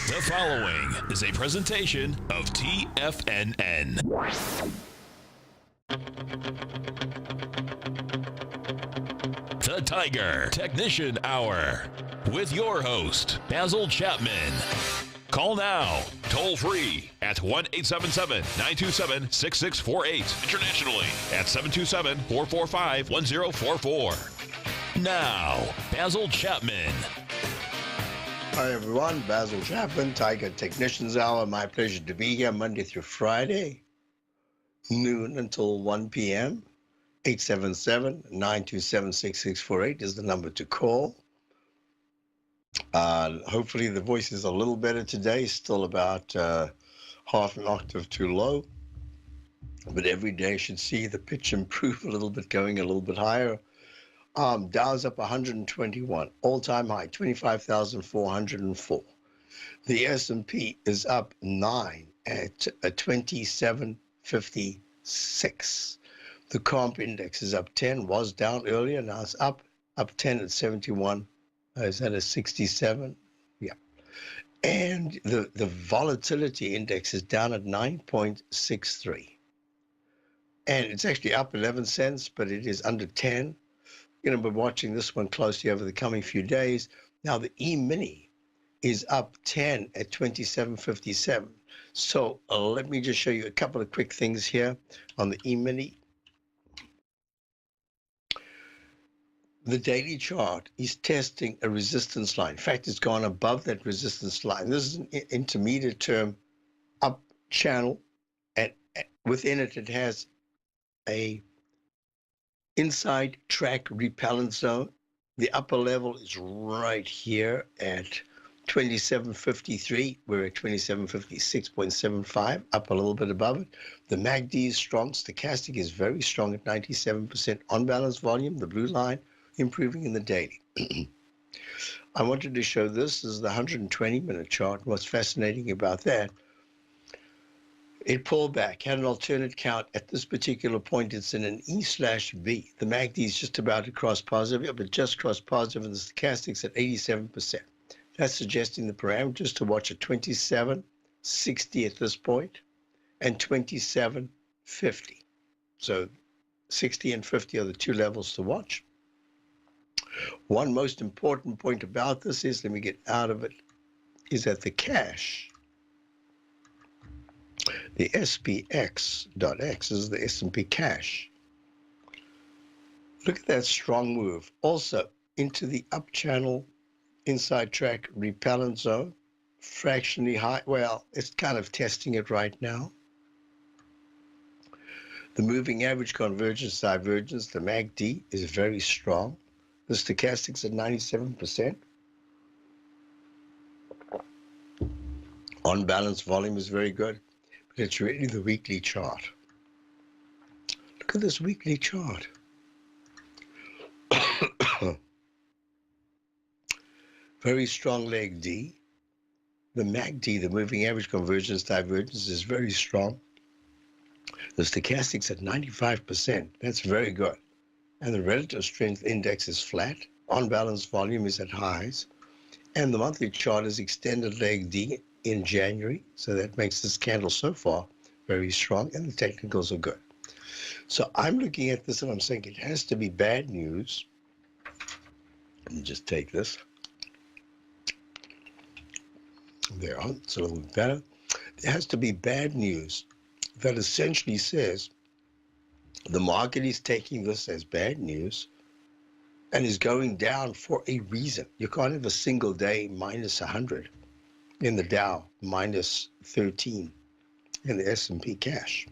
The following is a presentation of TFNN. The Tiger Technician Hour with your host, Basil Chapman. Call now, toll free at 1-877-927-6648. Internationally at 727-445-1044. Now, Basil Chapman. Hi everyone, Basil Chapman, Tiger Technicians Hour. My pleasure to be here Monday through Friday, noon until 1 p.m. 877-927-6648 is the number to call. Hopefully the voice is a little better today, still about half an octave too low, but every day should see the pitch improve a little bit, going a little bit higher. Dow's up 121, all-time high, 25,404. The S&P is up 9 at 2756. The comp index is up 10, was down earlier, now it's up 10 at 71. Is that a 67? Yeah. And the volatility index is down at 9.63. And it's actually up 11 cents, but it is under 10. Going to be watching this one closely over the coming few days. Now, the E-mini is up 10 at 27.57. So let me just show you a couple of quick things here on the E-mini. The daily chart is testing a resistance line. In fact, it's gone above that resistance line. This is an intermediate term up channel, and within it, it has a inside track repellent zone. The upper level is right here at 27.53. We're at 27.56.75, up a little bit above it. The MACD is strong. Stochastic is very strong at 97%. On balance volume, the blue line, improving in the daily. I wanted to show this is the 120-minute chart. What's fascinating about that, it pulled back, had an alternate count. At this particular point, it's in an E/V. The MACD is just about to cross positive, but just crossed positive, and the stochastic's at 87%. That's suggesting the parameters to watch at 27.60 at this point and 27.50. So 60 and 50 are the two levels to watch. One most important point about this is, let me get out of it, is that the cash, the SPX.X is the S&P cash. Look at that strong move. Also into the up channel inside track repellent zone, fractionally high. Well, it's kind of testing it right now. The moving average convergence divergence, the MACD, is very strong. The stochastic's at 97%. On balance volume is very good. It's really the weekly chart. Look at this weekly chart. Very strong leg D. The MACD, the moving average convergence divergence, is very strong. The stochastic's at 95%. That's very good. And the relative strength index is flat. On balance volume is at highs. And the monthly chart is extended leg D in January, so that makes this candle so far very strong, and the technicals are good. So I'm looking at this and I'm saying it has to be bad news. Let me just take this. There, it's a little bit better. There has to be bad news that essentially says the market is taking this as bad news and is going down for a reason. You can't have a single day minus 100. In the Dow, minus 13 in the S&P cash.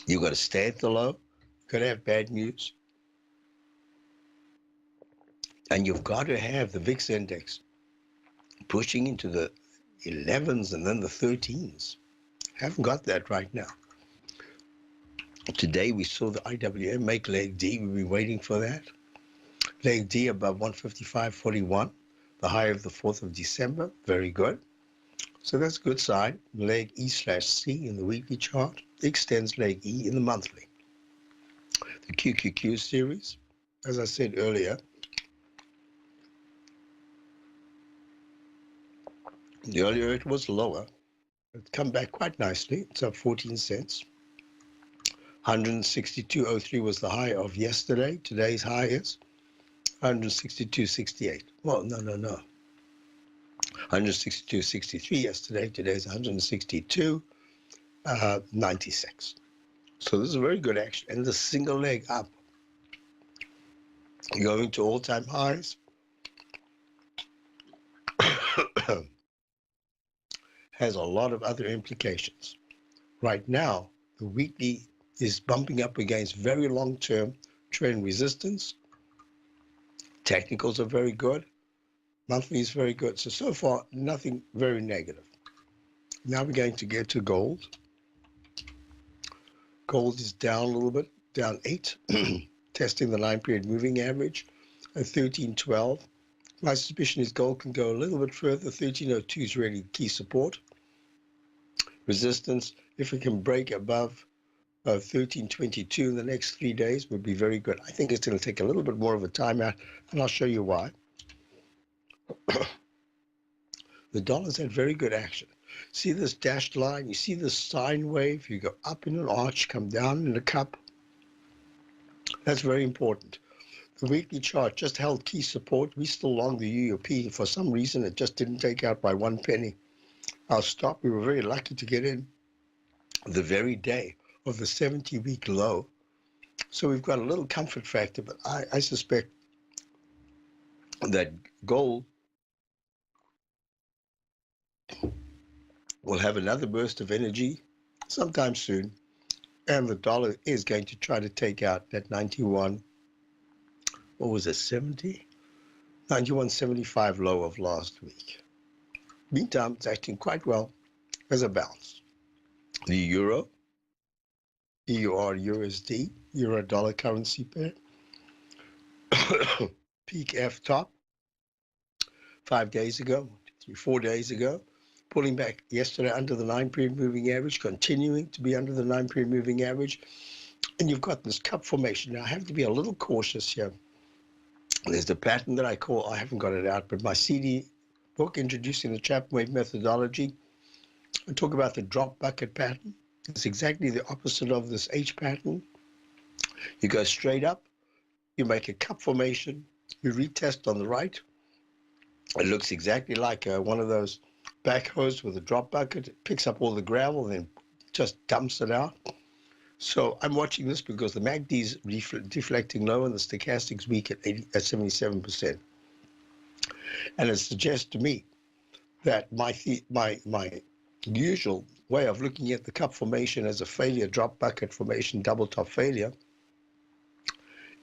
You've got to stay at the low. You've got to have bad news. And you've got to have the VIX index pushing into the 11s and then the 13s. Haven't got that right now. Today we saw the IWM make leg D. We've been waiting for that. Leg D above 155.41, the high of the 4th of December. Very good. So that's a good sign. Leg E/C in the weekly chart extends leg E in the monthly. The QQQ series, as I said earlier, Earlier it was lower. It's come back quite nicely. It's up 14 cents. 162.03 was the high of yesterday. Today's high is 162.68. Well, no. 162.63 yesterday. Today's 162.96. So this is very good action. And the single leg up, going to all-time highs. Has a lot of other implications. Right now, the weekly is bumping up against very long-term trend resistance. Technicals are very good. Monthly is very good. So far, nothing very negative. Now we're going to get to gold. Gold is down a little bit, down 8, testing the 9-period moving average at 13.12. My suspicion is gold can go a little bit further. 13.02 is really key support. Resistance, if it can break above 13.22 in the next 3 days, would be very good. I think it's going to take a little bit more of a timeout, and I'll show you why. The dollar's had very good action. See this dashed line? You see this sine wave? You go up in an arch, come down in a cup. That's very important. The weekly chart just held key support. We still long the UUP. For some reason, it just didn't take out by 1 penny. Our stop, we were very lucky to get in the very day of the 70-week low. So we've got a little comfort factor, but I suspect that gold will have another burst of energy sometime soon, and the dollar is going to try to take out that 91, what was it, 70? 91.75 low of last week. Meantime, it's acting quite well as a bounce. The euro, EUR-USD, euro-dollar currency pair, peak F top 5 days ago, 4 days ago, pulling back yesterday under the 9-period moving average, continuing to be under the 9-period moving average, and you've got this cup formation. Now, I have to be a little cautious here. There's the pattern that I call, I haven't got it out, but my CD book introducing the Chapman wave methodology, I talk about the drop bucket pattern. It's exactly the opposite of this H pattern. You go straight up, you make a cup formation, you retest on the right. It looks exactly like one of those backhoes with a drop bucket. It picks up all the gravel and then just dumps it out. So I'm watching this because the MACD's deflecting low and the stochastic's weak at 77%. And it suggests to me that my usual way of looking at the cup formation as a failure, drop bucket formation, double top failure,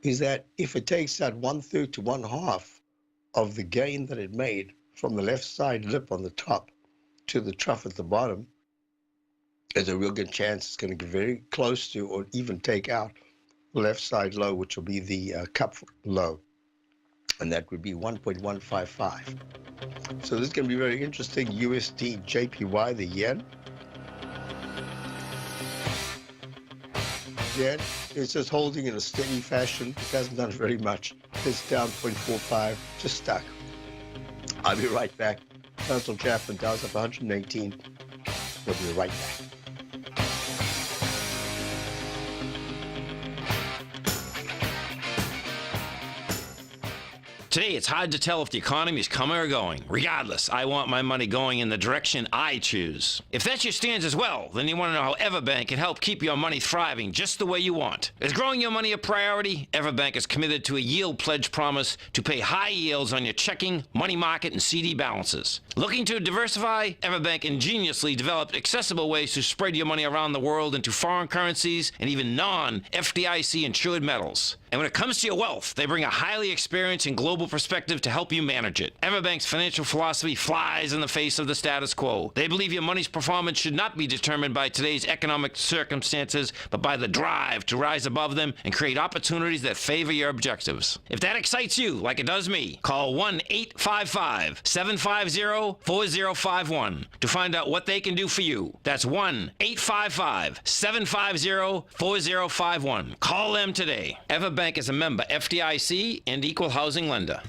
is that if it takes out 1/3 to 1/2 of the gain that it made from the left side lip on the top to the trough at the bottom, there's a real good chance it's going to get very close to or even take out the left side low, which will be the cup low. And that would be 1.155. So this is going to be very interesting. USD, JPY, the yen. Yen is just holding in a steady fashion. It hasn't done very much. It's down 0.45, just stuck. I'll be right back. Basil Chapman, Dow's up 118. We'll be right back. Today, it's hard to tell if the economy is coming or going. Regardless, I want my money going in the direction I choose. If that's your stance as well, then you want to know how Everbank can help keep your money thriving just the way you want. Is growing your money a priority? Everbank is committed to a yield pledge promise to pay high yields on your checking, money market, and CD balances. Looking to diversify? Everbank ingeniously developed accessible ways to spread your money around the world into foreign currencies and even non-FDIC insured metals. And when it comes to your wealth, they bring a highly experienced and global perspective to help you manage it. Everbank's financial philosophy flies in the face of the status quo. They believe your money's performance should not be determined by today's economic circumstances, but by the drive to rise above them and create opportunities that favor your objectives. If that excites you, like it does me, call 1-855-750-4051 to find out what they can do for you. That's 1-855-750-4051. Call them today. Everbank is a member FDIC and equal housing lender.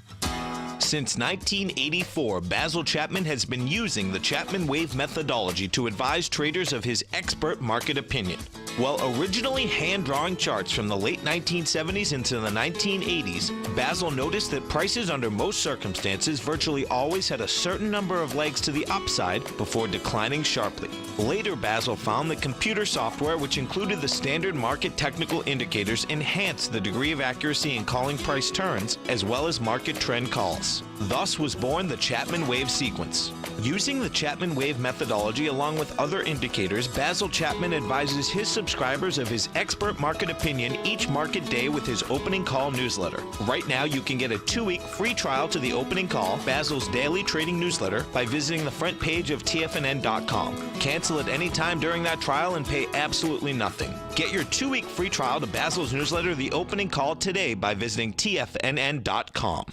Since 1984, Basil Chapman has been using the Chapman Wave methodology to advise traders of his expert market opinion. While originally hand-drawing charts from the late 1970s into the 1980s, Basil noticed that prices under most circumstances virtually always had a certain number of legs to the upside before declining sharply. Later, Basil found that computer software, which included the standard market technical indicators, enhanced the degree of accuracy in calling price turns, as well as market trend calls. Thus was born the Chapman Wave sequence. Using the Chapman Wave methodology along with other indicators, Basil Chapman advises his subscribers of his expert market opinion each market day with his opening call newsletter. Right now, you can get a 2-week free trial to the opening call, Basil's daily trading newsletter, by visiting the front page of TFNN.com. Cancel at any time during that trial and pay absolutely nothing. Get your 2-week free trial to Basil's newsletter, The Opening Call, today by visiting TFNN.com.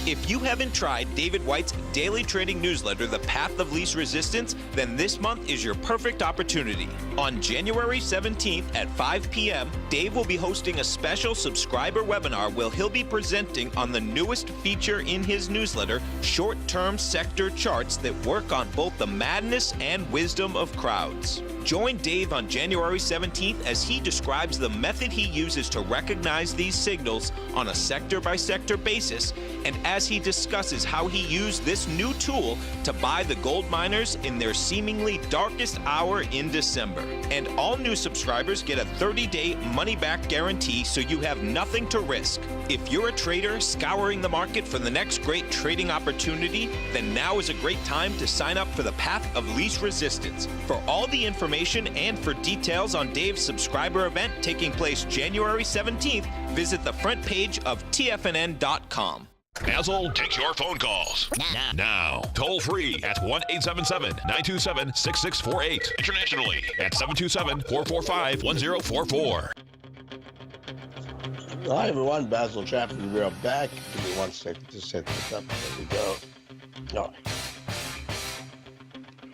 If you haven't tried David White's daily trading newsletter, The Path of Least Resistance, then this month is your perfect opportunity. On January 17th at 5 p.m., Dave will be hosting a special subscriber webinar where he'll be presenting on the newest feature in his newsletter, short-term sector charts that work on both the madness and wisdom of crowds. Join Dave on January 17th as he describes the method he uses to recognize these signals on a sector-by-sector basis, and as he discusses how he used this new tool to buy the gold miners in their seemingly darkest hour in December. And all new subscribers get a 30-day money-back guarantee, so you have nothing to risk. If you're a trader scouring the market for the next great trading opportunity, then now is a great time to sign up for the Path of Least Resistance. For all the information and for details on Dave's subscriber event taking place January 17th, visit the front page of TFNN.com. Basil takes your phone calls. Now. Toll free at 1-877-927-6648. Internationally at 727-445-1044. Hi, everyone. Basil Chapman. We are back. Give me 1 second to set this up. There we go. All right.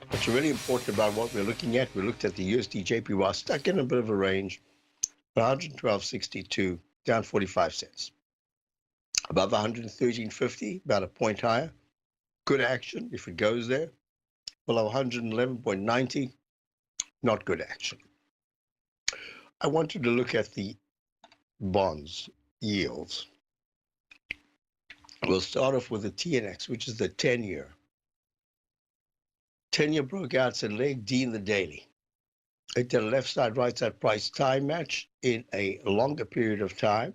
What's really important about what we're looking at, we looked at the USD JPY stuck in a bit of a range, 112.62, down 45 cents. Above 113.50, about a point higher. Good action if it goes there. Below 111.90, not good action. I wanted to look at the bonds yields. We'll start off with the TNX, which is the 10-year. 10-year broke out, it's a leg D in the daily. It did a left side, right side price time match in a longer period of time.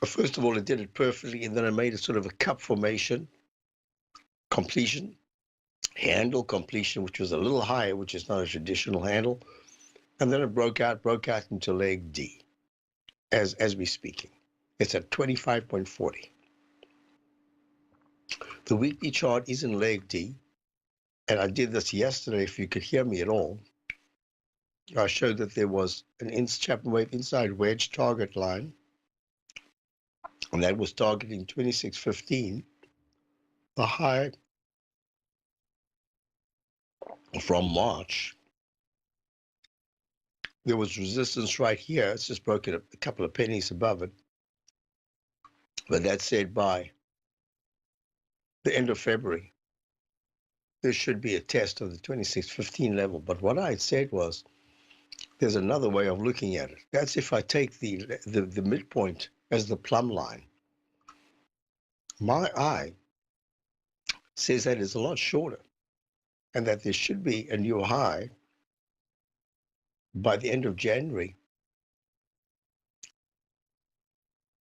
First of all, it did it perfectly, and then it made a sort of a cup formation, completion, handle completion, which was a little higher, which is not a traditional handle. And then it broke out into leg D, as we speaking. It's at 25.40. The weekly chart is in leg D, and I did this yesterday, if you could hear me at all. I showed that there was an Chapman Wave inside wedge target line, and that was targeting 26.15, the high from March. There was resistance right here. It's just broken a couple of pennies above it. But that said, by the end of February, there should be a test of the 26.15 level. But what I had said was, there's another way of looking at it. That's if I take the midpoint as the plumb line. My eye says that is a lot shorter, and that there should be a new high by the end of January.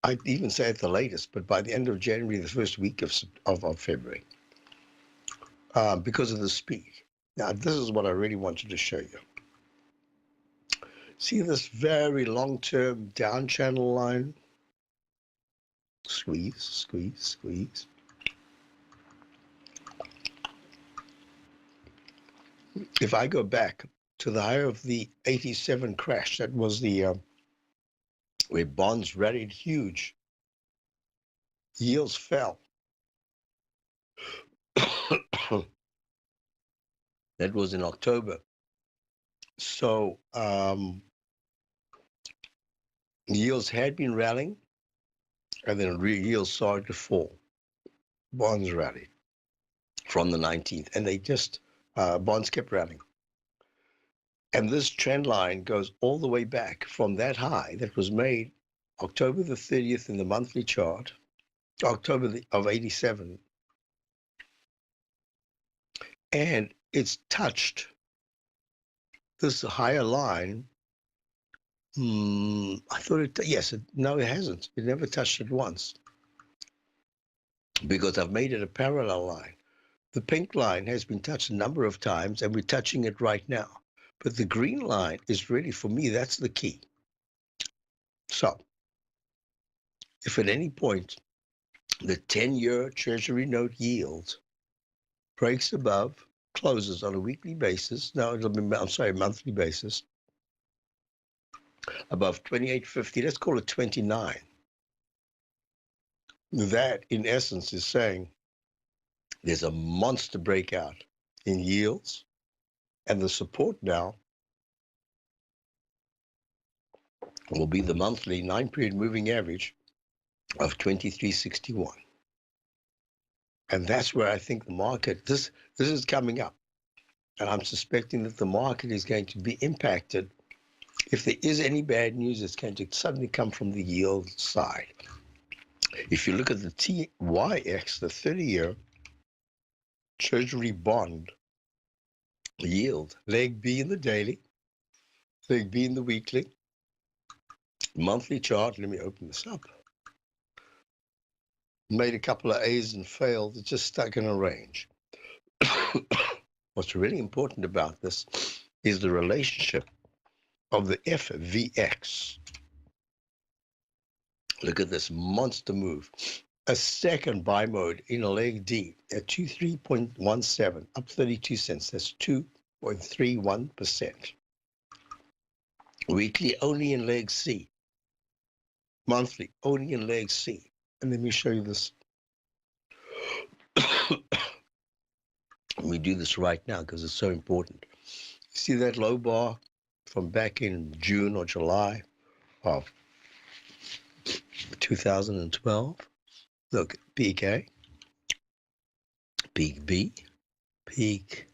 I'd even say at the latest, but by the end of January, the first week of February, because of the speed. Now, this is what I really wanted to show you. See this very long-term down channel line? Squeeze, squeeze, squeeze. If I go back to the high of the 87 crash, that was the where bonds rallied huge, yields fell. That was in October. So yields had been rallying, and then yields started to fall. bonds rallied from the 19th, and they just, bonds kept rallying. And this trend line goes all the way back from that high that was made October the 30th in the monthly chart, of 87. And it's touched this higher line. I thought no, it hasn't. It never touched it once because I've made it a parallel line. The pink line has been touched a number of times, and we're touching it right now. But the green line is really, for me, that's the key. So if at any point the 10-year Treasury note yield breaks above, closes on a weekly basis, monthly basis, above 28.50, let's call it 29. That, in essence, is saying there's a monster breakout in yields, and the support now will be the monthly 9-period moving average of 23.61. And that's where I think the market, this is coming up. And I'm suspecting that the market is going to be impacted. If there is any bad news, it's going to suddenly come from the yield side. If you look at the TYX, the 30-year Treasury bond yield, leg B in the daily, leg B in the weekly, monthly chart, let me open this up. Made a couple of A's and failed, it's just stuck in a range. What's really important about this is the relationship of the FVX. Look at this monster move. A second buy mode in a leg D at 23.17, up 32 cents. That's 2.31%. Weekly only in leg C. Monthly only in leg C. And let me show you this. Let me do this right now because it's so important. See that low bar from back in June or July of 2012? Look, peak A, peak B, peak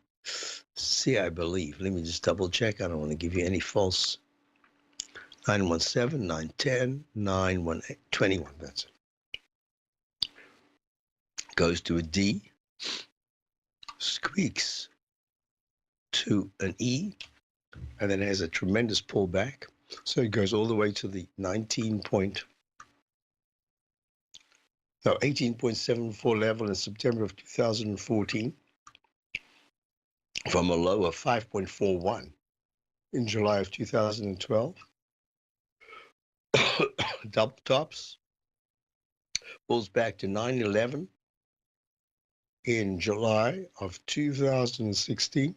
C, I believe. Let me just double check. I don't want to give you any false. 917, 910, 918, 21. That's it. Goes to a D, squeaks to an E, and then has a tremendous pullback. So it goes all the way to the 18.74 level in September of 2014, from a low of 5.41 in July of 2012. Double tops, pulls back to 911 in July of 2016.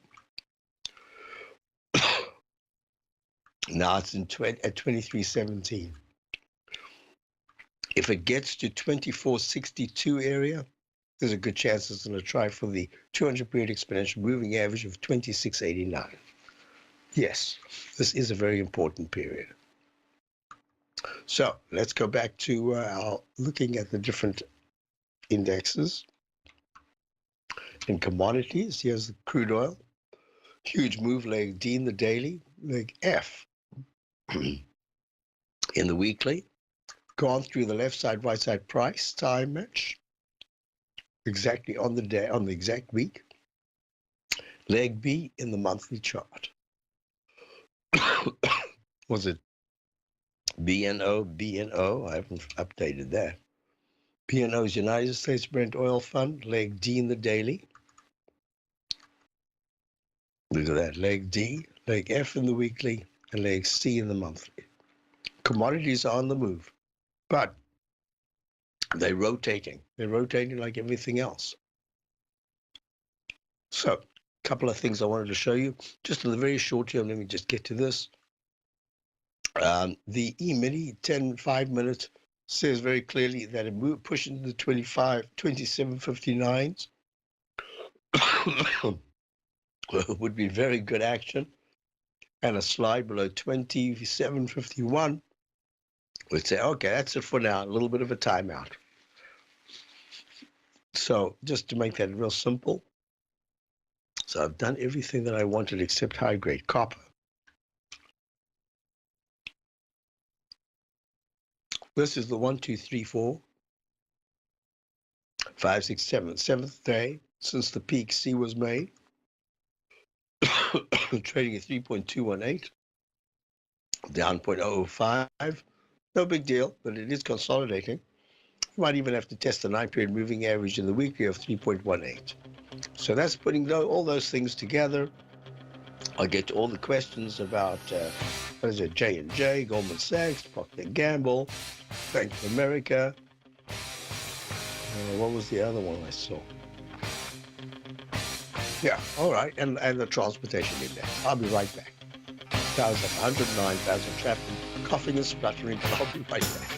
Now it's at 23.17. If it gets to 24.62 area, there's a good chance it's going to try for the 200-period exponential moving average of 26.89. Yes, this is a very important period. So let's go back to our looking at the different indexes and commodities. Here's the crude oil. Huge move, leg D in the daily, leg F in the weekly. Gone through the left side, right side price, time match. Exactly on the day, on the exact week. Leg B in the monthly chart. Was it BNO? I haven't updated that. BNO's United States Brent Oil Fund, leg D in the daily. Look at that, leg D, leg F in the weekly, and leg C in the monthly. Commodities are on the move, but they're rotating. They're rotating like everything else. So, a couple of things I wanted to show you. Just in the very short term, let me just get to this. The E-mini 5 minutes says very clearly that it moved, push into the 27.59s. Would be very good action. And a slide below 27.51 would say, okay, that's it for now. A little bit of a timeout. So just to make that real simple, so I've done everything that I wanted except high-grade copper. This is the 1, 2, 3, 4, 5, 6, 7, seventh day since the peak C was made. Trading at 3.218, down 0.005. No big deal, but it is consolidating. You might even have to test the 9-period moving average in the weekly of 3.18. So that's putting all those things together. I'll get to all the questions about, what is it, J&J, Goldman Sachs, Procter & Gamble, Bank of America. What was the other one I saw? Yeah, all right, and the transportation index. I'll be right back. That was at 109, Basil Chapman, coughing and spluttering, but I'll be right back.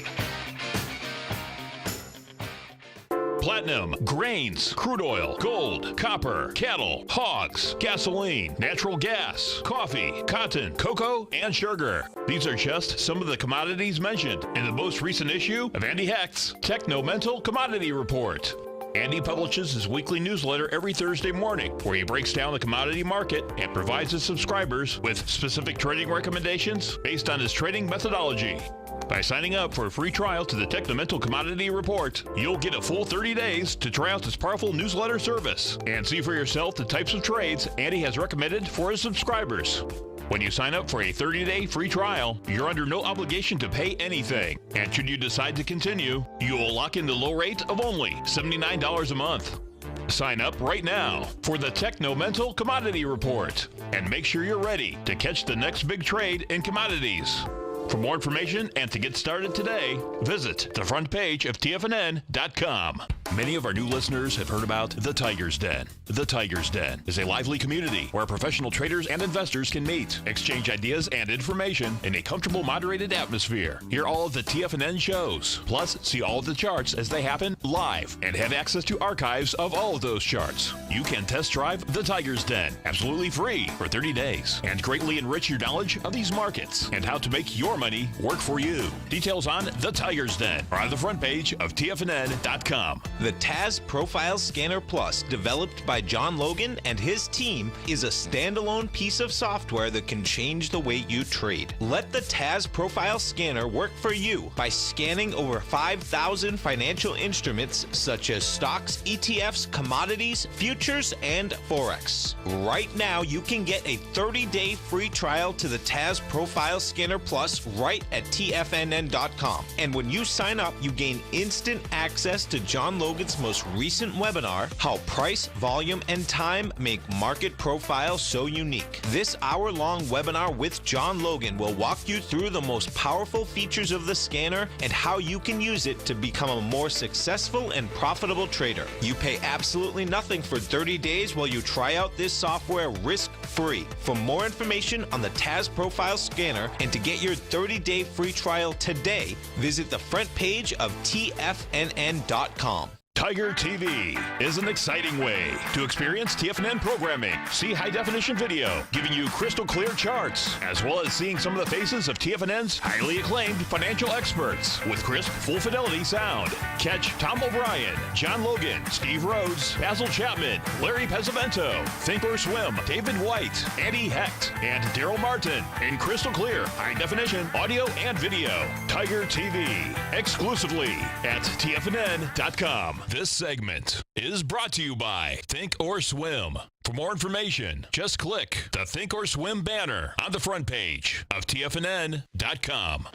Platinum, grains, crude oil, gold, copper, cattle, hogs, gasoline, natural gas, coffee, cotton, cocoa, and sugar. These are just some of the commodities mentioned in the most recent issue of Andy Hecht's Techno-Mental Commodity Report. Andy publishes his weekly newsletter every Thursday morning, where he breaks down the commodity market and provides his subscribers with specific trading recommendations based on his trading methodology. By signing up for a free trial to the Techno-Mental Commodity Report, you'll get a full 30 days to try out this powerful newsletter service and see for yourself the types of trades Andy has recommended for his subscribers. When you sign up for a 30-day free trial, you're under no obligation to pay anything. And should you decide to continue, you will lock in the low rate of only $79 a month. Sign up right now for the Techno-Mental Commodity Report and make sure you're ready to catch the next big trade in commodities. For more information and to get started today, visit the front page of TFNN.com. Many of our new listeners have heard about The Tiger's Den. The Tiger's Den is a lively community where professional traders and investors can meet, exchange ideas and information in a comfortable, moderated atmosphere. Hear all of the TFNN shows, plus see all of the charts as they happen live and have access to archives of all of those charts. You can test drive The Tiger's Den absolutely free for 30 days and greatly enrich your knowledge of these markets and how to make your money work for you. Details on The Tiger's Den are on the front page of TFNN.com. The TAS Profile Scanner Plus, developed by John Logan and his team, is a standalone piece of software that can change the way you trade. Let the TAS Profile Scanner work for you by scanning over 5,000 financial instruments such as stocks, ETFs, commodities, futures, and Forex. Right now, you can get a 30-day free trial to the TAS Profile Scanner Plus right at TFNN.com. And when you sign up, you gain instant access to John Logan's most recent webinar, How Price, Volume, and Time Make Market Profile So Unique. This hour-long webinar with John Logan will walk you through the most powerful features of the scanner and how you can use it to become a more successful and profitable trader. You pay absolutely nothing for 30 days while you try out this software risk-free. For more information on the TAS Profile Scanner and to get your 30-day free trial today, visit the front page of TFNN.com. Tiger TV is an exciting way to experience TFNN programming. See high-definition video, giving you crystal clear charts, as well as seeing some of the faces of TFNN's highly acclaimed financial experts with crisp, full-fidelity sound. Catch Tom O'Brien, John Logan, Steve Rhodes, Basil Chapman, Larry Pesavento, Think or Swim, David White, Andy Hecht, and Daryl Martin in crystal clear, high-definition audio and video. Tiger TV, exclusively at TFNN.com. This segment is brought to you by Think or Swim. For more information, just click the Think or Swim banner on the front page of TFNN.com.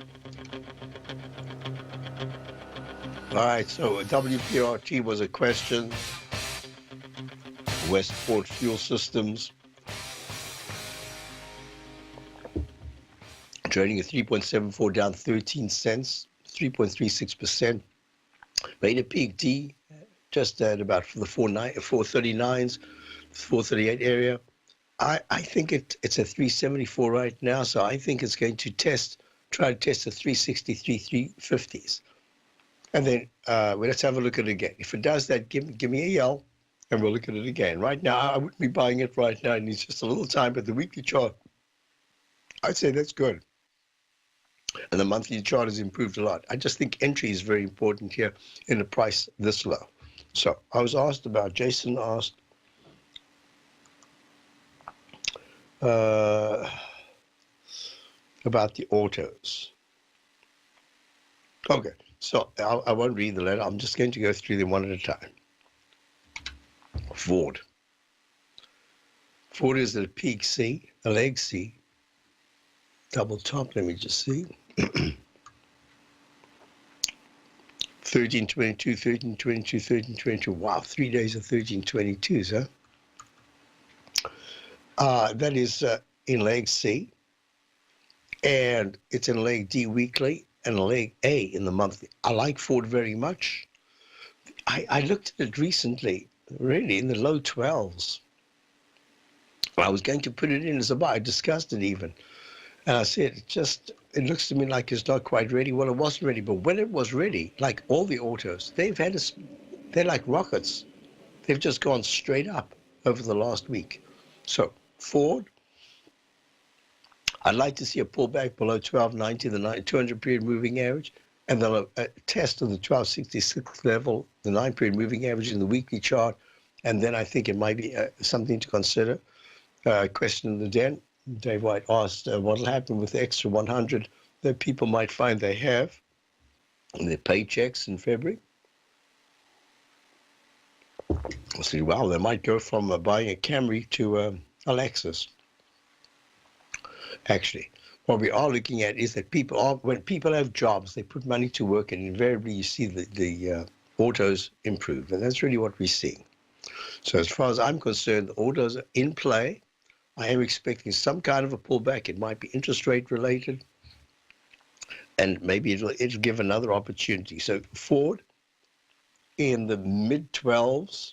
All right, so WPRT was a question. Westport Fuel Systems trading at 3.74, down 13 cents, 3.36%. Made a peak D just at about the 439s, 438 area. I think it's a 374 right now, so I think it's going to try to test the 363, 350s. And then let's have a look at it again. If it does that, give me a yell, and we'll look at it again. Right now, I wouldn't be buying it right now. It needs just a little time, but the weekly chart, I'd say that's good. And the monthly chart has improved a lot. I just think entry is very important here in a price this low. So I was asked about, Jason asked, about the autos. Okay, so I won't read the letter. I'm just going to go through them one at a time. Ford. Ford is at peak C, a leg C, double top. Let me just see. 1322, 1322, 1322. Wow, 3 days of 1322s, huh? That is in leg C, and it's in leg D weekly and leg A in the monthly. I like Ford very much. I looked at it recently, really in the low 12s. I was going to put it in as a buy. I discussed it even. And I said, it looks to me like it's not quite ready. Well, it wasn't ready. But when it was ready, like all the autos, they're like rockets. They've just gone straight up over the last week. So Ford, I'd like to see a pullback below 1290, the 200 period moving average, and then a test of the 1266 level, the 9 period moving average in the weekly chart. And then I think it might be something to consider. Question of the den. Dave White asked what will happen with the extra 100 that people might find they have in their paychecks in February. I said, well, they might go from buying a Camry to a Lexus. Actually, what we are looking at is that when people have jobs, they put money to work, and invariably you see the autos improve, and that's really what we're seeing. So as far as I'm concerned, the autos are in play. I am expecting some kind of a pullback. It might be interest rate related, and maybe it'll give another opportunity. So Ford in the mid 12s,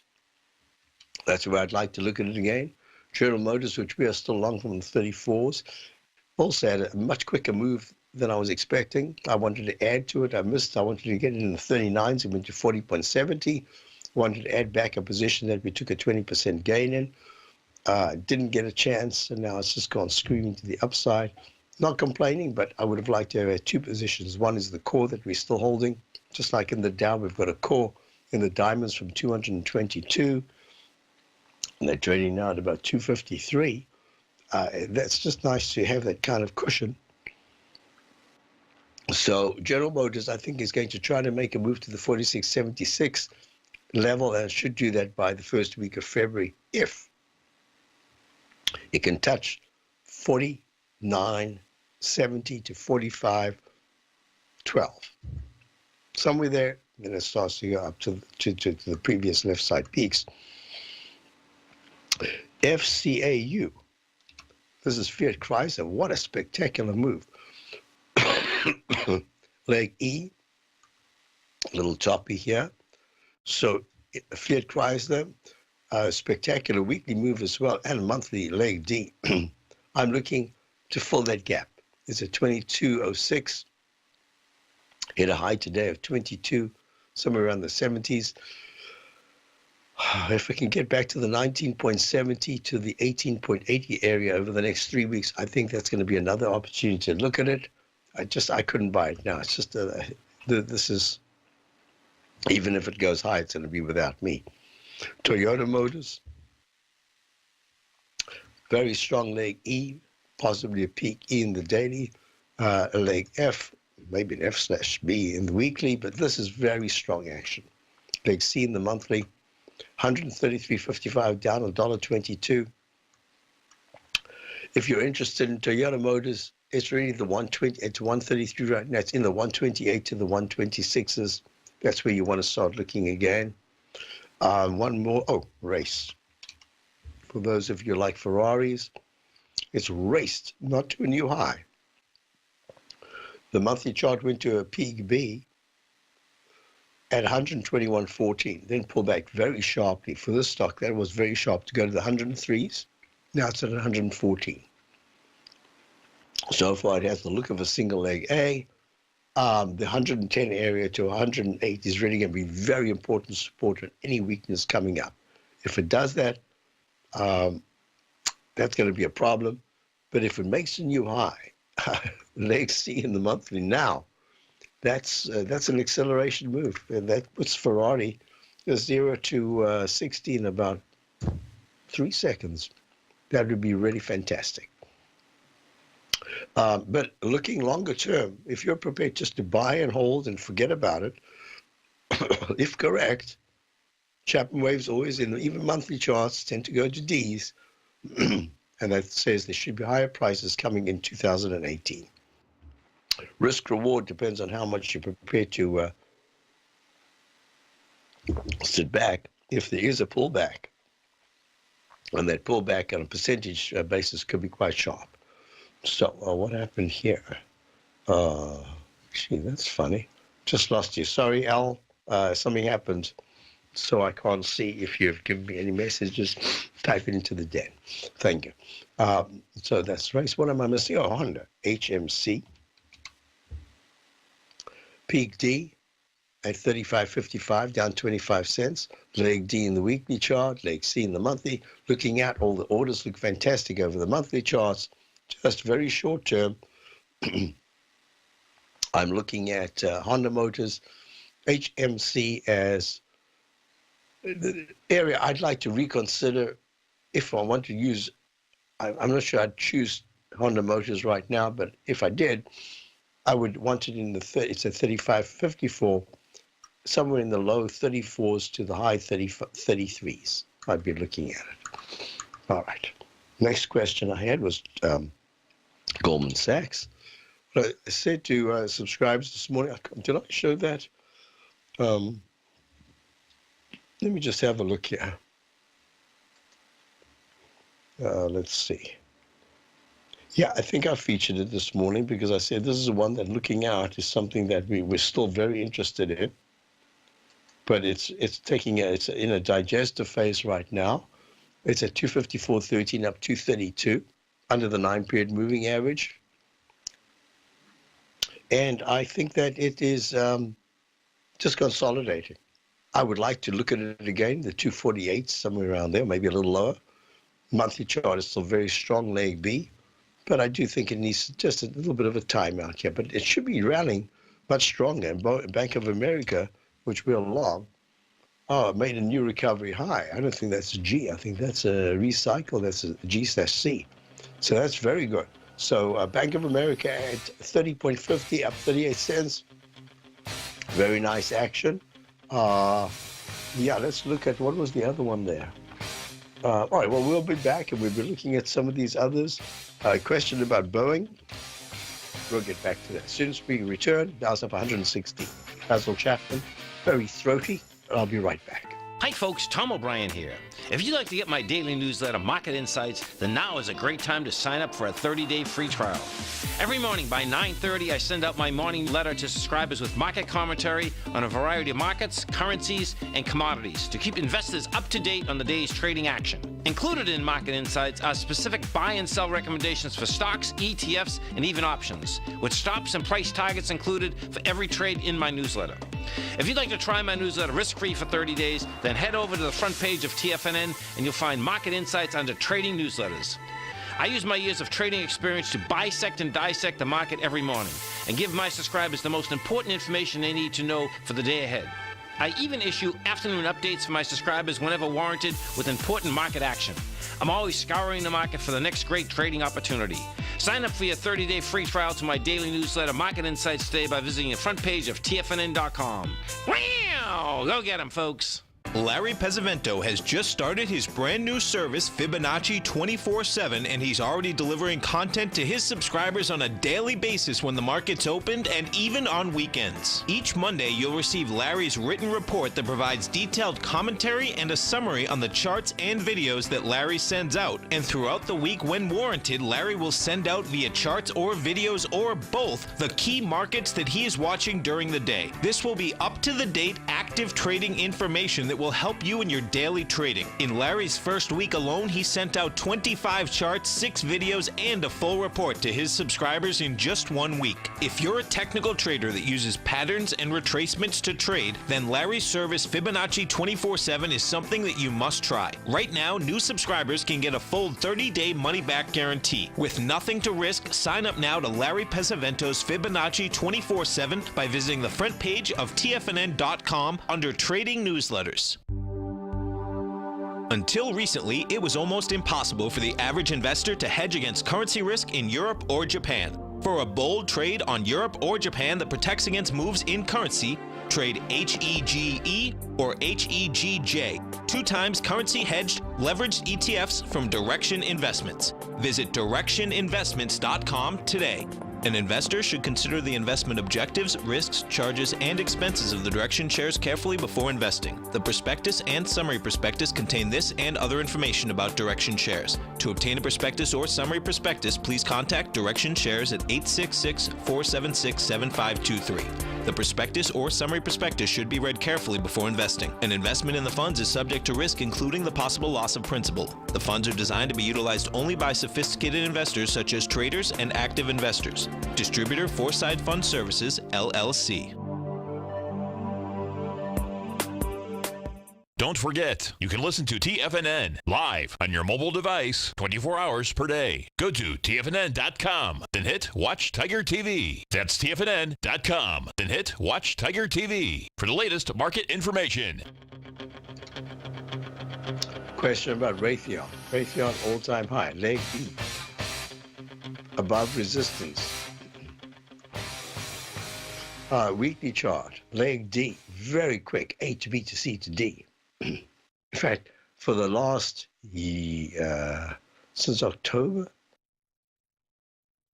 that's where I'd like to look at it again. General Motors, which we are still long from the 34s, also had a much quicker move than I was expecting. I wanted to add to it. I wanted to get it in the 39s. It went to 40.70. Wanted to add back a position that we took a 20% gain in. Didn't get a chance, and now it's just gone screaming to the upside. Not complaining, but I would have liked to have had two positions. One is the core that we're still holding. Just like in the Dow, we've got a core in the diamonds from 222, and they're trading now at about 253. That's just nice to have that kind of cushion. So General Motors, I think, is going to try to make a move to the 46.76 level, and should do that by the first week of February if it can touch 49.70 to 45.12. Somewhere there, then it starts to go up to the previous left side peaks. FCAU. This is Fiat Chrysler. What a spectacular move. Leg E, a little choppy here. So Fiat Chrysler, spectacular weekly move as well, and a monthly leg D. I'm looking to fill that gap. It's a 22.06. Hit a high today of 22, somewhere around the 70s. If we can get back to the 19.70 to the 18.80 area over the next 3 weeks, I think that's going to be another opportunity to look at it. I couldn't buy it now. It's just this is, even if it goes high, it's going to be without me. Toyota Motors, very strong leg E, possibly a peak E in the daily, a leg F, maybe an F/B in the weekly, but this is very strong action. Leg C in the monthly, 133.55 down $1.22. If you're interested in Toyota Motors, it's really the 120. It's 133 right now. It's in the 128 to the 126s. That's where you want to start looking again. One more. Oh, race. For those of you like Ferraris, it's raced, not to a new high. The monthly chart went to a peak B at 121.14, then pulled back very sharply. For this stock, that was very sharp to go to the 103s. Now it's at 114. So far, it has the look of a single leg A. The 110 area to 108 is really going to be very important support on any weakness coming up. If it does that, that's going to be a problem. But if it makes a new high, leg C in the monthly now, that's an acceleration move, and that puts Ferrari 0 to 60 in about 3 seconds. That would be really fantastic. But looking longer term, if you're prepared just to buy and hold and forget about it, if correct, Chapman waves always in even monthly charts tend to go to Ds, and that says there should be higher prices coming in 2018. Risk reward depends on how much you're prepared to sit back. If there is a pullback, and that pullback on a percentage basis could be quite sharp. So what happened here? Gee, that's funny. Just lost you. Sorry, Al. Something happened, so I can't see. If you've given me any messages, type it into the den. Thank you. So that's race. What am I missing? Oh, Honda. HMC. Peak D at 35.55, down 25 cents. Leg D in the weekly chart, leg C in the monthly. Looking at all the orders look fantastic over the monthly charts. Just very short term. I'm looking at Honda Motors, HMC as the area I'd like to reconsider if I want to use. I'm not sure I'd choose Honda Motors right now, but if I did, I would want it in the it's a 35.54, somewhere in the low 34s to the high 33s. I'd be looking at it. All right. Next question I had was Goldman Sachs. I said to subscribers this morning, did I show that? Let me just have a look here. Let's see. Yeah, I think I featured it this morning because I said this is the one that looking out is something that we're still very interested in. But it's in a digestive phase right now. It's at 254.13 up 232 under the 9-period moving average. And I think that it is just consolidating. I would like to look at it again, the 248, somewhere around there, maybe a little lower. Monthly chart is still very strong, leg B. But I do think it needs just a little bit of a timeout here. But it should be rallying much stronger. And Bank of America, which we're long, made a new recovery high. I don't think that's a G. I think that's a recycle. That's a G/C. So that's very good. So Bank of America at 30.50, up 38 cents. Very nice action. Yeah, let's look at what was the other one there. All right, well, we'll be back, and we'll be looking at some of these others. Question about Boeing. We'll get back to that. As soon as we return, Dow's up 160. Basil Chapman, very throaty, but I'll be right back. Hi folks, Tom O'Brien here. If you'd like to get my daily newsletter, Market Insights, then now is a great time to sign up for a 30-day free trial. Every morning by 9:30, I send out my morning letter to subscribers with market commentary on a variety of markets, currencies, and commodities to keep investors up to date on the day's trading action. Included in Market Insights are specific buy and sell recommendations for stocks, ETFs, and even options, with stops and price targets included for every trade in my newsletter. If you'd like to try my newsletter risk-free for 30 days, then head over to the front page of TFNN and you'll find Market Insights under Trading Newsletters. I use my years of trading experience to bisect and dissect the market every morning and give my subscribers the most important information they need to know for the day ahead. I even issue afternoon updates for my subscribers whenever warranted with important market action. I'm always scouring the market for the next great trading opportunity. Sign up for your 30-day free trial to my daily newsletter, Market Insights, today by visiting the front page of TFNN.com. Wow! Go get 'em, folks. Larry Pesavento has just started his brand new service, Fibonacci 24/7, and he's already delivering content to his subscribers on a daily basis when the market's opened and even on weekends. Each Monday, you'll receive Larry's written report that provides detailed commentary and a summary on the charts and videos that Larry sends out. And throughout the week, when warranted, Larry will send out via charts or videos or both the key markets that he is watching during the day. This will be up-to-the-date, active trading information that will help you in your daily trading. In Larry's first week alone, he sent out 25 charts, 6 videos, and a full report to his subscribers in just 1 week. If you're a technical trader that uses patterns and retracements to trade, then Larry's service Fibonacci 24/7 is something that you must try. Right now, new subscribers can get a full 30-day money-back guarantee. With nothing to risk, sign up now to Larry Pesavento's Fibonacci 24/7 by visiting the front page of TFNN.com under Trading Newsletters. Until recently, it was almost impossible for the average investor to hedge against currency risk in Europe or Japan. For a bold trade on Europe or Japan that protects against moves in currency, trade HEGE or HEGJ, 2 times currency hedged leveraged ETFs from Direction Investments. Visit directioninvestments.com today. An investor should consider the investment objectives, risks, charges, and expenses of the Direction shares carefully before investing. The prospectus and summary prospectus contain this and other information about Direction shares. To obtain a prospectus or summary prospectus, please contact Direction shares at 866-476-7523. The prospectus or summary prospectus should be read carefully before investing. An investment in the funds is subject to risk, including the possible loss of principal. The funds are designed to be utilized only by sophisticated investors such as traders and active investors. Distributor Foreside Fund Services, LLC. Don't forget, you can listen to TFNN live on your mobile device 24 hours per day. Go to TFNN.com, then hit Watch Tiger TV. That's TFNN.com, then hit Watch Tiger TV for the latest market information. Question about Raytheon. Raytheon all-time high, leg E, above resistance. Weekly chart, leg D, very quick, A to B to C to D. In fact, for the last, since October,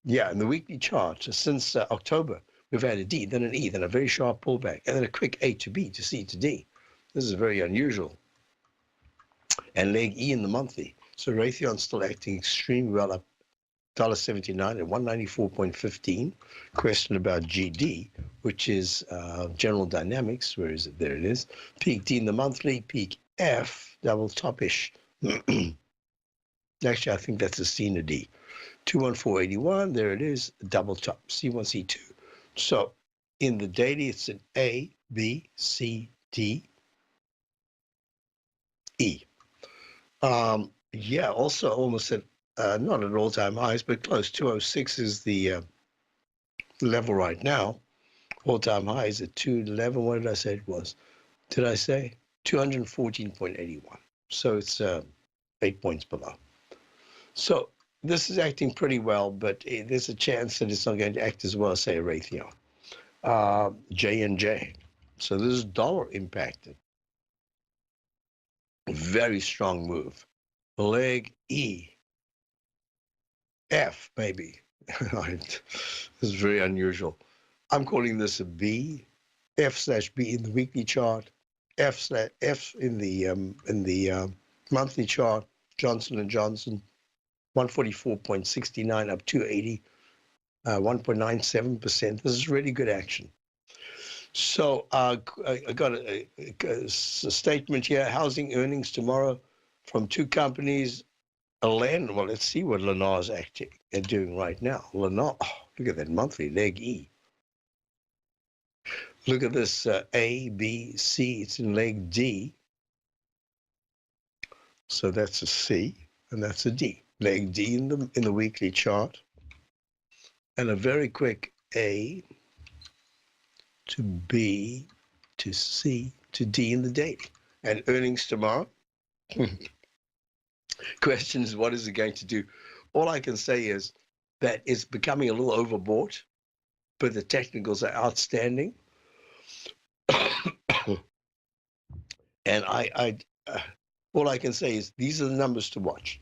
in the weekly chart, since October, we've had a D, then an E, then a very sharp pullback, and then a quick A to B to C to D. This is very unusual. And leg E in the monthly. So Raytheon's still acting extremely well, up $1.79 at 194.15. Question about GD, which is General Dynamics. Where is it? There it is. Peak D in the monthly, peak F, double top-ish. Actually, I think that's a C and a D. 214.81, there it is, double top, C1, C2. So in the daily, it's an A, B, C, D, E. Also almost at not at all-time highs, but close. 206 is the level right now. All-time high is at 211. What did I say it was? Did I say 214.81? So it's 8 points below. So this is acting pretty well, but there's a chance that it's not going to act as well as, say, a Raytheon. J&J. So this is dollar impacted. Very strong move. Leg E. F, maybe. This is very unusual. I'm calling this a B, F/B in the weekly chart, F in the monthly chart. Johnson & Johnson, 144.69 up 280, 1.97%. This is really good action. So I got a statement here, housing earnings tomorrow from 2 companies. Well, let's see what Lennar's actually doing right now. Lennar, look at that monthly, leg E. Look at this A, B, C. It's in leg D. So that's a C, and that's a D. Leg D in the weekly chart. And a very quick A to B to C to D in the daily. And earnings tomorrow. Question is, what is it going to do? All I can say is that it's becoming a little overbought, but the technicals are outstanding. And all I can say is these are the numbers to watch.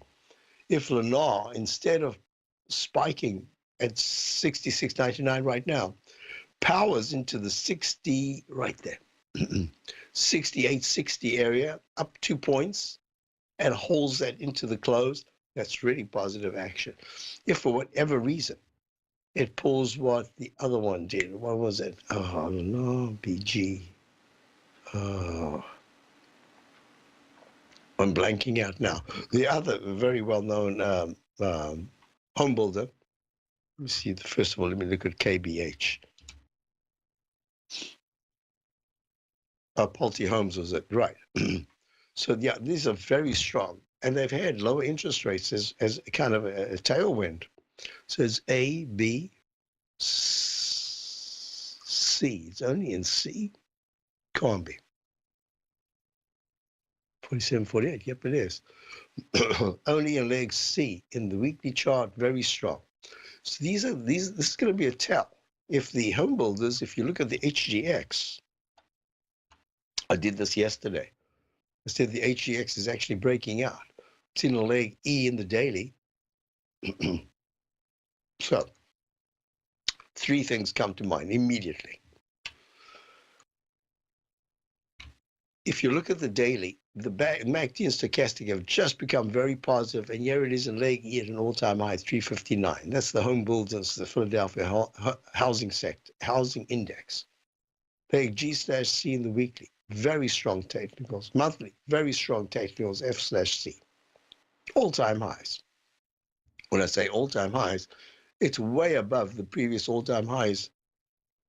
If Lennar, instead of spiking at 66.99 right now, powers into the 60 right there, 68.60 area, up 2 points, and holds that into the close, that's really positive action. If for whatever reason it pulls what the other one did, what was it? Oh, no, BG. Oh, I'm blanking out now. The other very well-known home builder. Let me see. First of all, let me look at KBH. Pulte Homes was it? Right. So, yeah, these are very strong. And they've had lower interest rates as kind of a tailwind. So it's A, B, C. It's only in C? Can't be. 47.48. Yep, it is. Only in leg C in the weekly chart, very strong. So this is going to be a tell. If the home builders, if you look at the HGX, I did this yesterday. I said the HGX is actually breaking out. It's in a leg E in the daily. So, three things come to mind immediately. If you look at the daily, the MACD and stochastic have just become very positive, and here it is in leg E at an all-time high, 359. That's the home builders, the Philadelphia housing index. Leg G/C in the weekly, very strong technicals. Monthly, very strong technicals, F/C. All-time highs. When I say all-time highs, it's way above the previous all-time highs.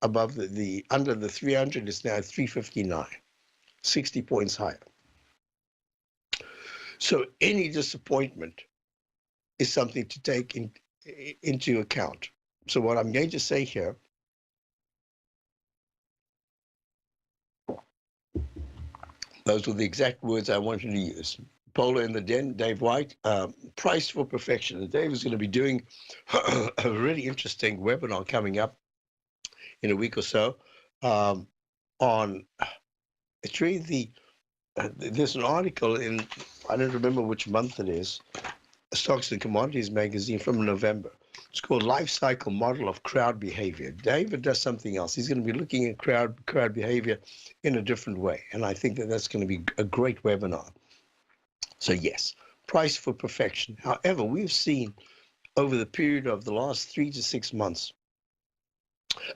Above the under the 300, it's now 359, 60 points higher. So any disappointment is something to take into account. So what I'm going to say here, those were the exact words I wanted to use. Polo in the Den, Dave White, Price for Perfection. And Dave is going to be doing a really interesting webinar coming up in a week or so on, it's really there's an article in, I don't remember which month it is, Stocks and Commodities magazine from November. It's called Life Cycle Model of Crowd Behavior. David does something else. He's going to be looking at crowd behavior in a different way. And I think that that's going to be a great webinar. So yes, price for perfection. However, we've seen over the period of the last 3 to 6 months,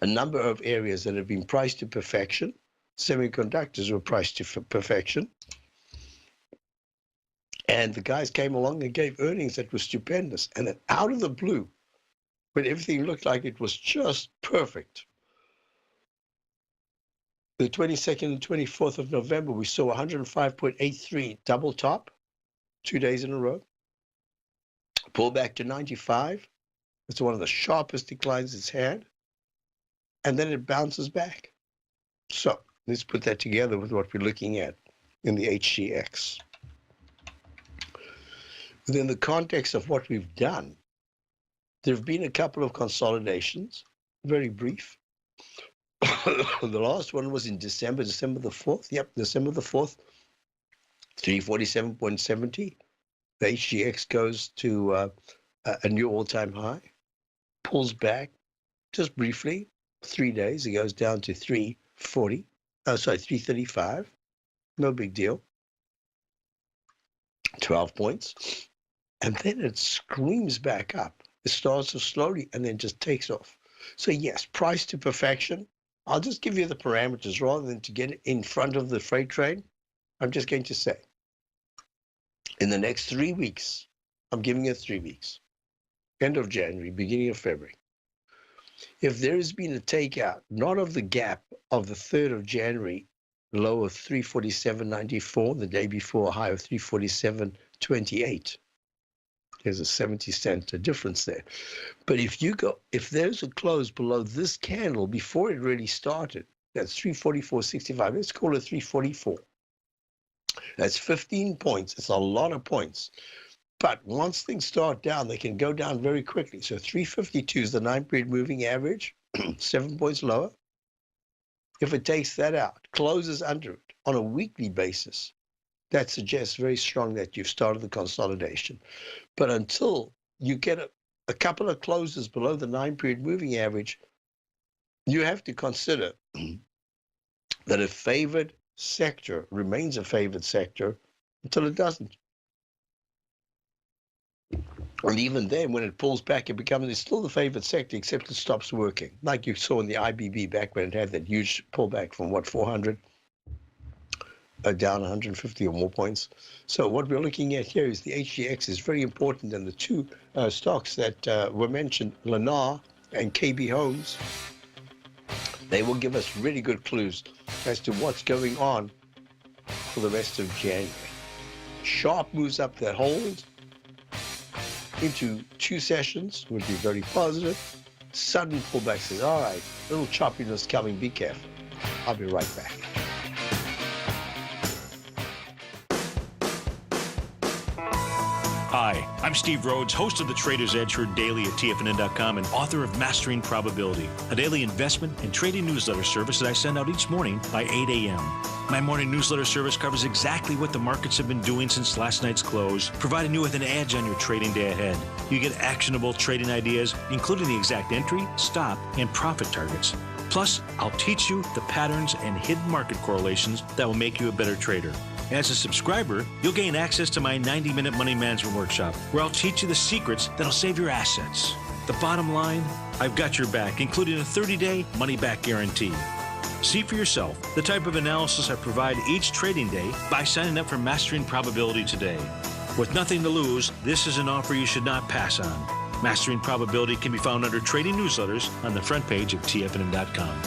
a number of areas that have been priced to perfection. Semiconductors were priced to perfection. And the guys came along and gave earnings that were stupendous. And then out of the blue, when everything looked like it was just perfect, the 22nd and 24th of November, we saw 105.83 double top, 2 days in a row. Pull back to 95. It's one of the sharpest declines it's had. And then it bounces back. So let's put that together with what we're looking at in the HGX. Within the context of what we've done, there have been a couple of consolidations, very brief. The last one was in December the 4th. Yep, December the 4th, 347.70. The HGX goes to a new all-time high, pulls back just briefly, 3 days. It goes down to 335. No big deal. 12 points. And then it screams back up. It starts to slowly and then just takes off. So yes, price to perfection. I'll just give you the parameters rather than to get in front of the freight train. I'm just going to say, in the next 3 weeks, I'm giving it 3 weeks, end of January, beginning of February. If there has been a takeout, not of the gap of the 3rd of January, low of 347.94, the day before a high of 347.28, there's a 70-cent difference there. But if there's a close below this candle before it really started, that's 344.65. Let's call it 344. That's 15 points. It's a lot of points. But once things start down, they can go down very quickly. So 352 is the 9-period moving average, 7 points lower. If it takes that out, closes under it on a weekly basis, that suggests very strong that you've started the consolidation. But until you get a couple of closes below the 9-period moving average, you have to consider that a favored sector remains a favored sector until it doesn't. And even then, when it pulls back, it's still the favored sector, except it stops working. Like you saw in the IBB back when it had that huge pullback from, 400? Down 150 or more points. So what we're looking at here is the HGX is very important, and the two stocks that were mentioned, Lennar and KB Homes, they will give us really good clues as to what's going on for the rest of January. Sharp moves up that hold into 2 sessions would be very positive. Sudden pullback says, all right, little choppiness coming, be careful. I'll be right back. Hi, I'm Steve Rhodes, host of the Trader's Edge, heard daily at TFNN.com and author of Mastering Probability, a daily investment and trading newsletter service that I send out each morning by 8 a.m. My morning newsletter service covers exactly what the markets have been doing since last night's close, providing you with an edge on your trading day ahead. You get actionable trading ideas, including the exact entry, stop, and profit targets. Plus, I'll teach you the patterns and hidden market correlations that will make you a better trader. As a subscriber, you'll gain access to my 90-minute money management workshop, where I'll teach you the secrets that'll save your assets. The bottom line, I've got your back, including a 30-day money-back guarantee. See for yourself the type of analysis I provide each trading day by signing up for Mastering Probability today. With nothing to lose, this is an offer you should not pass on. Mastering Probability can be found under Trading Newsletters on the front page of TFNN.com.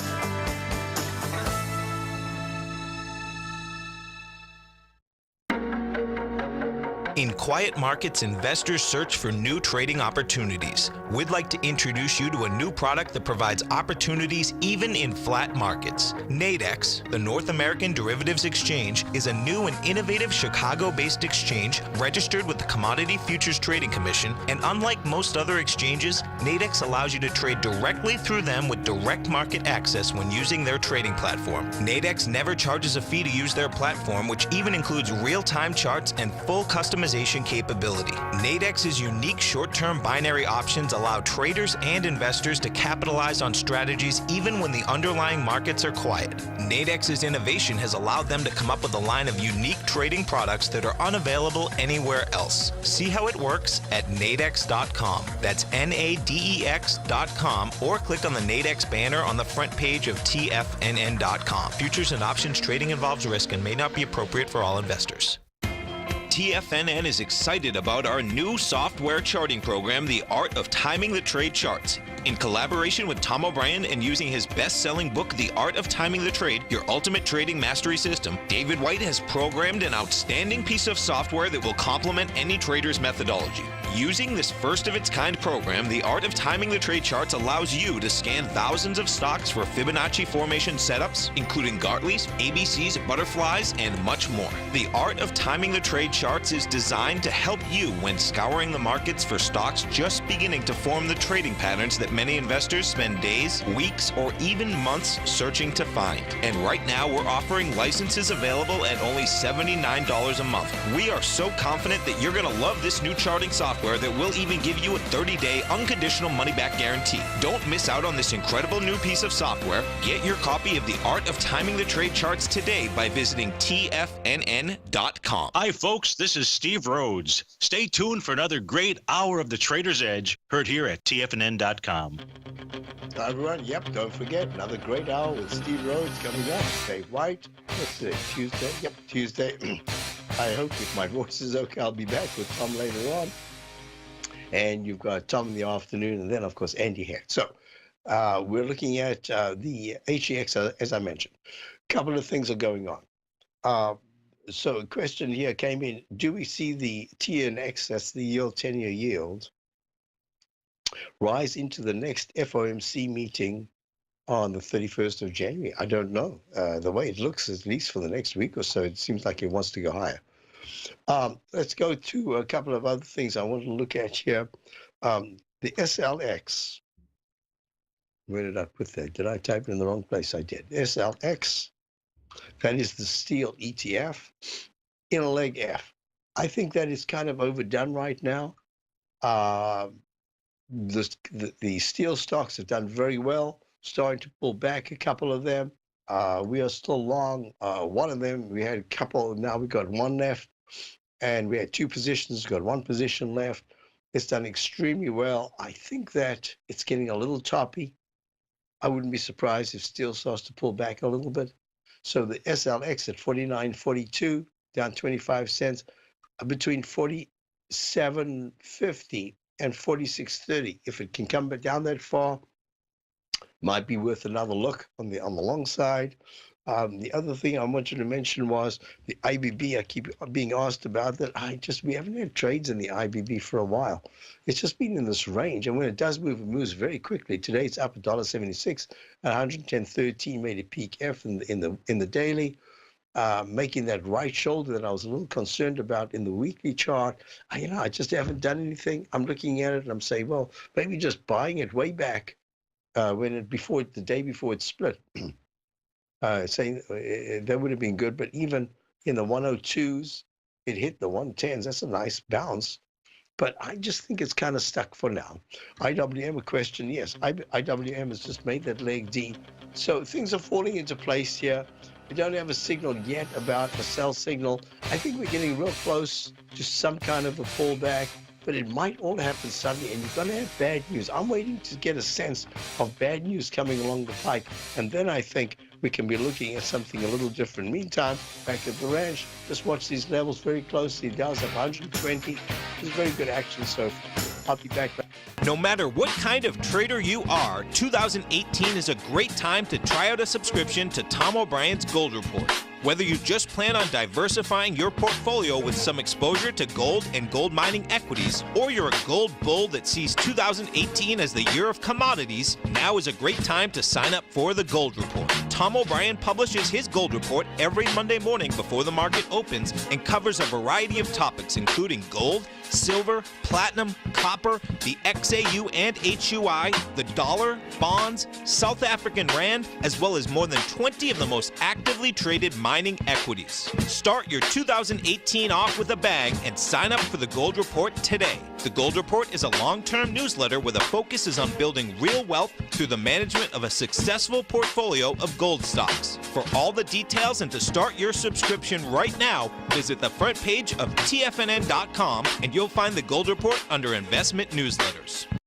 In quiet markets, investors search for new trading opportunities. We'd like to introduce you to a new product that provides opportunities even in flat markets. Nadex, the North American Derivatives Exchange, is a new and innovative Chicago-based exchange registered with the Commodity Futures Trading Commission, and unlike most other exchanges, Nadex allows you to trade directly through them with direct market access when using their trading platform. Nadex never charges a fee to use their platform, which even includes real-time charts and full customization capability. Nadex's unique short-term binary options allow traders and investors to capitalize on strategies even when the underlying markets are quiet. Nadex's innovation has allowed them to come up with a line of unique trading products that are unavailable anywhere else. See how it works at nadex.com. That's Nadex.com, or click on the Nadex banner on the front page of TFNN.com. Futures and options trading involves risk and may not be appropriate for all investors. TFNN is excited about our new software charting program, The Art of Timing the Trade Charts. In collaboration with Tom O'Brien and using his best-selling book, The Art of Timing the Trade, Your Ultimate Trading Mastery System, David White has programmed an outstanding piece of software that will complement any trader's methodology. Using this first-of-its-kind program, The Art of Timing the Trade Charts allows you to scan thousands of stocks for Fibonacci formation setups, including Gartley's, ABC's, butterflies, and much more. The Art of Timing the Trade Charts is designed to help you when scouring the markets for stocks just beginning to form the trading patterns that many investors spend days, weeks, or even months searching to find. And right now, we're offering licenses available at only $79 a month. We are so confident that you're going to love this new charting software that will even give you a 30-day unconditional money-back guarantee. Don't miss out on this incredible new piece of software. Get your copy of The Art of Timing the Trade Charts today by visiting TFNN.com. Hi, folks. This is Steve Rhodes. Stay tuned for another great hour of the Trader's Edge, heard here at TFNN.com. Everyone, yep, don't forget, another great hour with Steve Rhodes coming up. Dave White. What's today? Tuesday? Yep, Tuesday. I hope if my voice is okay, I'll be back with Tom later on. And you've got Tom in the afternoon, and then, of course, Andy here. So we're looking at the HEX, as I mentioned. A couple of things are going on. So a question here came in, do we see the TNX, that's the yield, 10-year yield, rise into the next FOMC meeting on the 31st of January? I don't know. The way it looks, at least for the next week or so, it seems like it wants to go higher. Let's go to a couple of other things I want to look at here. The SLX. Where did I put that? Did I type it in the wrong place? I did. SLX. That is the steel ETF in a leg F. I think that is kind of overdone right now. The steel stocks have done very well, starting to pull back a couple of them. We are still long. One of them, we had a couple, now we've got one left. And we had two positions, got one position left. It's done extremely well. I think that it's getting a little toppy. I wouldn't be surprised if steel starts to pull back a little bit. So the SLX at 49.42, down 25 cents, between 47.50 and 46.30. If it can come back down that far, might be worth another look on the long side. The other thing I wanted to mention was the IBB. I keep being asked about that. We haven't had trades in the IBB for a while. It's just been in this range, and when it does move, it moves very quickly. Today it's up $1.76, 110.13 made a peak F in the daily. making that right shoulder that I was a little concerned about in the weekly chart. I just haven't done anything. I'm looking at it and I'm saying, well, maybe just buying it way back the day before it split, saying that would have been good. But even in the 102s, it hit the 110s. That's a nice bounce. But I just think it's kind of stuck for now. IWM, a question, yes. IWM has just made that leg D. So things are falling into place here. We don't have a signal yet about a sell signal. I think we're getting real close to some kind of a pullback, but it might all happen suddenly, and you're going to have bad news. I'm waiting to get a sense of bad news coming along the pike, and then I think we can be looking at something a little different. Meantime, back at the ranch, just watch these levels very closely. Dow's up 120. It's very good action, so I'll be back. No matter what kind of trader you are, 2018 is a great time to try out a subscription to Tom O'Brien's Gold Report. Whether you just plan on diversifying your portfolio with some exposure to gold and gold mining equities, or you're a gold bull that sees 2018 as the year of commodities, now is a great time to sign up for the Gold Report. Tom O'Brien publishes his Gold Report every Monday morning before the market opens and covers a variety of topics including gold, silver, platinum, copper, the XAU and HUI, the dollar, bonds, South African rand, as well as more than 20 of the most actively traded mining equities. Start your 2018 off with a bang and sign up for the Gold Report today. The Gold Report is a long-term newsletter where the focus is on building real wealth through the management of a successful portfolio of gold stocks. For all the details and to start your subscription right now, visit the front page of TFNN.com and you'll find the Gold Report under Investment Newsletters.